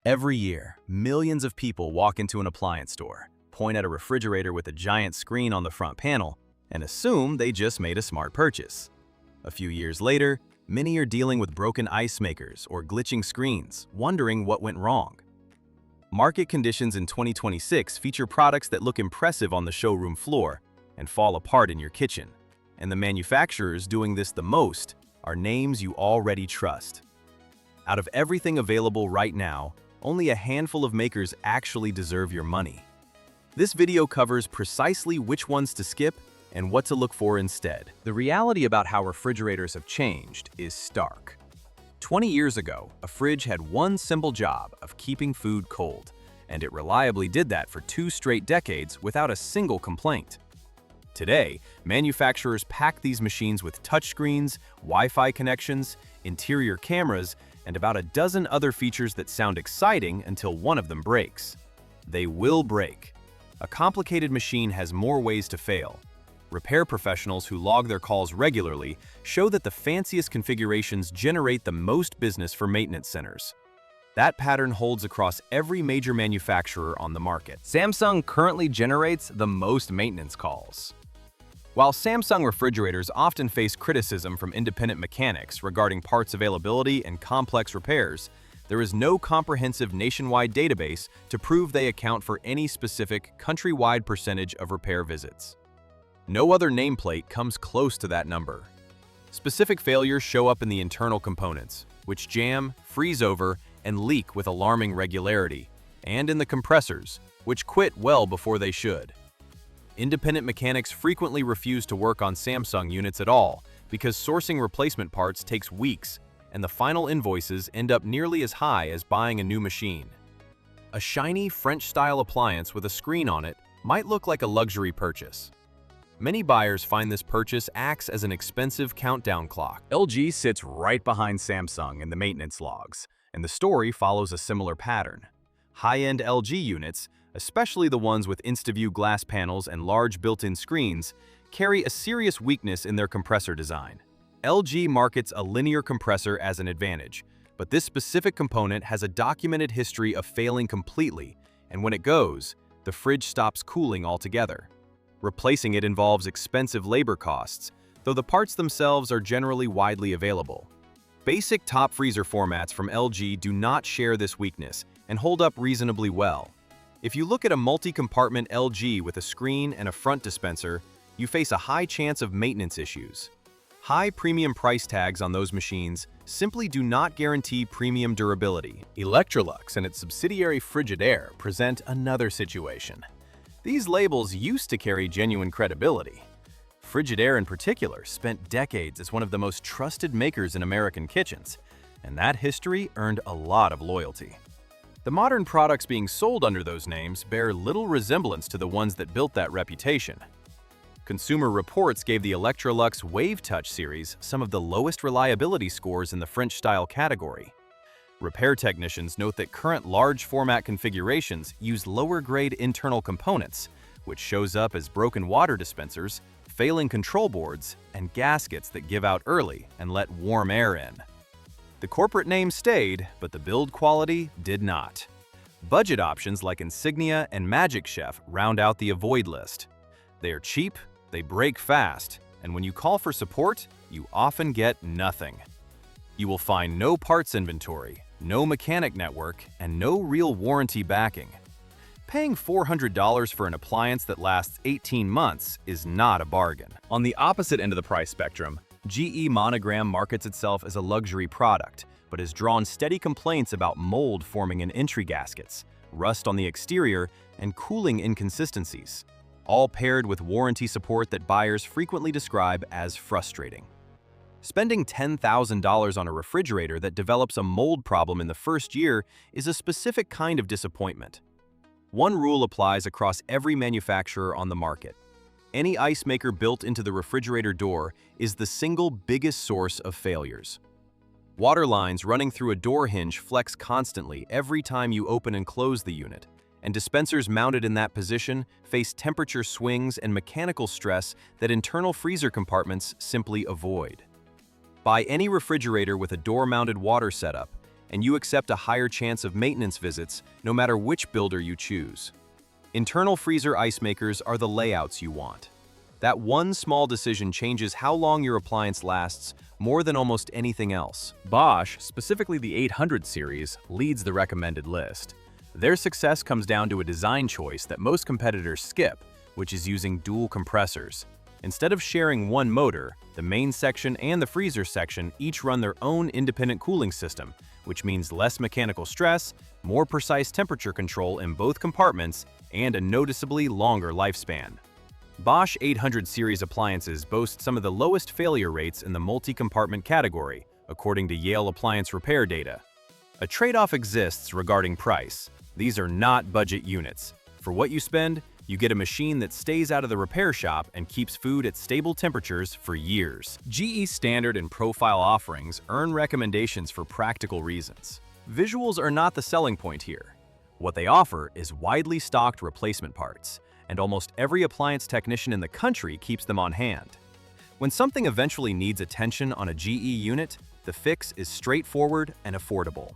Every year, millions of people walk into an appliance store, point at a refrigerator with a giant screen on the front panel, and assume they just made a smart purchase. A few years later, many are dealing with broken ice makers or glitching screens, wondering what went wrong. Market conditions in 2026 feature products that look impressive on the showroom floor and fall apart in your kitchen. And the manufacturers doing this the most are names you already trust. Out of everything available right now, only a handful of makers actually deserve your money. This video covers precisely which ones to skip and what to look for instead. The reality about how refrigerators have changed is stark. 20 years ago, a fridge had one simple job of keeping food cold, and it reliably did that for 2 straight decades without a single complaint. Today, manufacturers pack these machines with touchscreens, Wi-Fi connections, interior cameras, and about a dozen other features that sound exciting until one of them breaks. They will break. A complicated machine has more ways to fail. Repair professionals who log their calls regularly show that the fanciest configurations generate the most business for maintenance centers. That pattern holds across every major manufacturer on the market. Samsung currently generates the most maintenance calls. While Samsung refrigerators often face criticism from independent mechanics regarding parts availability and complex repairs, there is no comprehensive nationwide database to prove they account for any specific countrywide percentage of repair visits. No other nameplate comes close to that number. Specific failures show up in the internal components, which jam, freeze over, and leak with alarming regularity, and in the compressors, which quit well before they should. Independent mechanics frequently refuse to work on Samsung units at all because sourcing replacement parts takes weeks, and the final invoices end up nearly as high as buying a new machine. A shiny French-style appliance with a screen on it might look like a luxury purchase. Many buyers find this purchase acts as an expensive countdown clock. LG sits right behind Samsung in the maintenance logs, and the story follows a similar pattern. High-end LG units, especially the ones with InstaView glass panels and large built-in screens, carry a serious weakness in their compressor design. LG markets a linear compressor as an advantage, but this specific component has a documented history of failing completely, and when it goes, the fridge stops cooling altogether. Replacing it involves expensive labor costs, though the parts themselves are generally widely available. Basic top freezer formats from LG do not share this weakness and hold up reasonably well. If you look at a multi-compartment LG with a screen and a front dispenser, you face a high chance of maintenance issues. High premium price tags on those machines simply do not guarantee premium durability. Electrolux and its subsidiary Frigidaire present another situation. These labels used to carry genuine credibility. Frigidaire in particular spent decades as one of the most trusted makers in American kitchens, and that history earned a lot of loyalty. The modern products being sold under those names bear little resemblance to the ones that built that reputation. Consumer Reports gave the Electrolux Wave Touch series some of the lowest reliability scores in the French-style category. Repair technicians note that current large-format configurations use lower-grade internal components, which shows up as broken water dispensers, failing control boards, and gaskets that give out early and let warm air in. The corporate name stayed, but the build quality did not. Budget options like Insignia and Magic Chef round out the avoid list. They are cheap, they break fast, and when you call for support, you often get nothing. You will find no parts inventory, no mechanic network, and no real warranty backing. Paying $400 for an appliance that lasts 18 months is not a bargain. On the opposite end of the price spectrum, GE Monogram markets itself as a luxury product, but has drawn steady complaints about mold forming in entry gaskets, rust on the exterior, and cooling inconsistencies, all paired with warranty support that buyers frequently describe as frustrating. Spending $10,000 on a refrigerator that develops a mold problem in the first year is a specific kind of disappointment. One rule applies across every manufacturer on the market. Any ice maker built into the refrigerator door is the single biggest source of failures. Water lines running through a door hinge flex constantly every time you open and close the unit, and dispensers mounted in that position face temperature swings and mechanical stress that internal freezer compartments simply avoid. Buy any refrigerator with a door-mounted water setup, and you accept a higher chance of maintenance visits no matter which builder you choose. Internal freezer ice makers are the layouts you want. That one small decision changes how long your appliance lasts more than almost anything else. Bosch, specifically the 800 series, leads the recommended list. Their success comes down to a design choice that most competitors skip, which is using dual compressors. Instead of sharing one motor, the main section and the freezer section each run their own independent cooling system, which means less mechanical stress, more precise temperature control in both compartments, and a noticeably longer lifespan. Bosch 800 series appliances boast some of the lowest failure rates in the multi-compartment category, according to Miele appliance repair data. A trade-off exists regarding price. These are not budget units. For what you spend, you get a machine that stays out of the repair shop and keeps food at stable temperatures for years. GE standard and profile offerings earn recommendations for practical reasons. Visuals are not the selling point here. What they offer is widely stocked replacement parts, and almost every appliance technician in the country keeps them on hand. When something eventually needs attention on a GE unit, the fix is straightforward and affordable.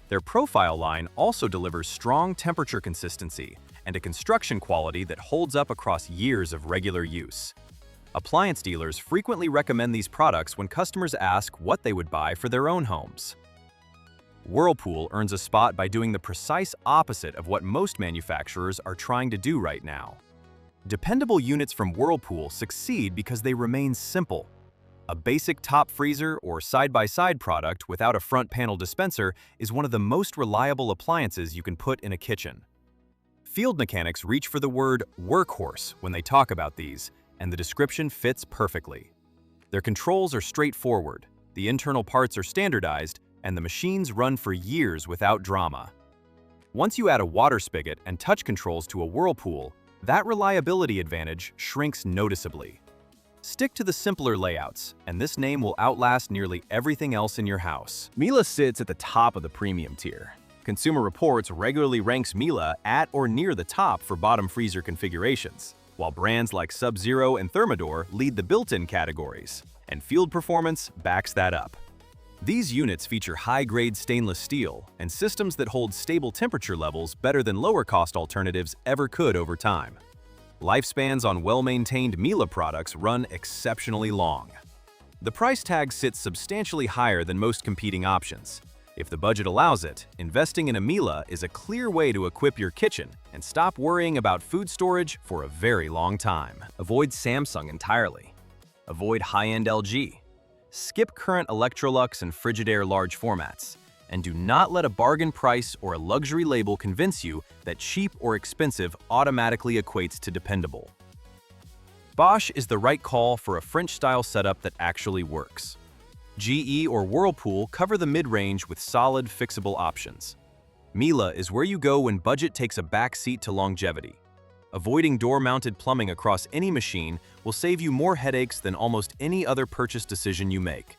Their profile line also delivers strong temperature consistency and a construction quality that holds up across years of regular use. Appliance dealers frequently recommend these products when customers ask what they would buy for their own homes. Whirlpool earns a spot by doing the precise opposite of what most manufacturers are trying to do right now. Dependable units from Whirlpool succeed because they remain simple. A basic top freezer or side-by-side product without a front panel dispenser is one of the most reliable appliances you can put in a kitchen. Field mechanics reach for the word workhorse when they talk about these, and the description fits perfectly. Their controls are straightforward, the internal parts are standardized, and the machines run for years without drama. Once you add a water spigot and touch controls to a Whirlpool, that reliability advantage shrinks noticeably. Stick to the simpler layouts, and this name will outlast nearly everything else in your house. Miele sits at the top of the premium tier. Consumer Reports regularly ranks Miele at or near the top for bottom freezer configurations, while brands like Sub-Zero and Thermador lead the built-in categories, and field performance backs that up. These units feature high-grade stainless steel and systems that hold stable temperature levels better than lower-cost alternatives ever could over time. Lifespans on well-maintained Miele products run exceptionally long. The price tag sits substantially higher than most competing options. If the budget allows it, investing in a Miele is a clear way to equip your kitchen and stop worrying about food storage for a very long time. Avoid Samsung entirely. Avoid high-end LG. Skip current Electrolux and Frigidaire large formats. And do not let a bargain price or a luxury label convince you that cheap or expensive automatically equates to dependable. Bosch is the right call for a French-style setup that actually works. GE or Whirlpool cover the mid-range with solid, fixable options. Miele is where you go when budget takes a back seat to longevity. Avoiding door-mounted plumbing across any machine will save you more headaches than almost any other purchase decision you make.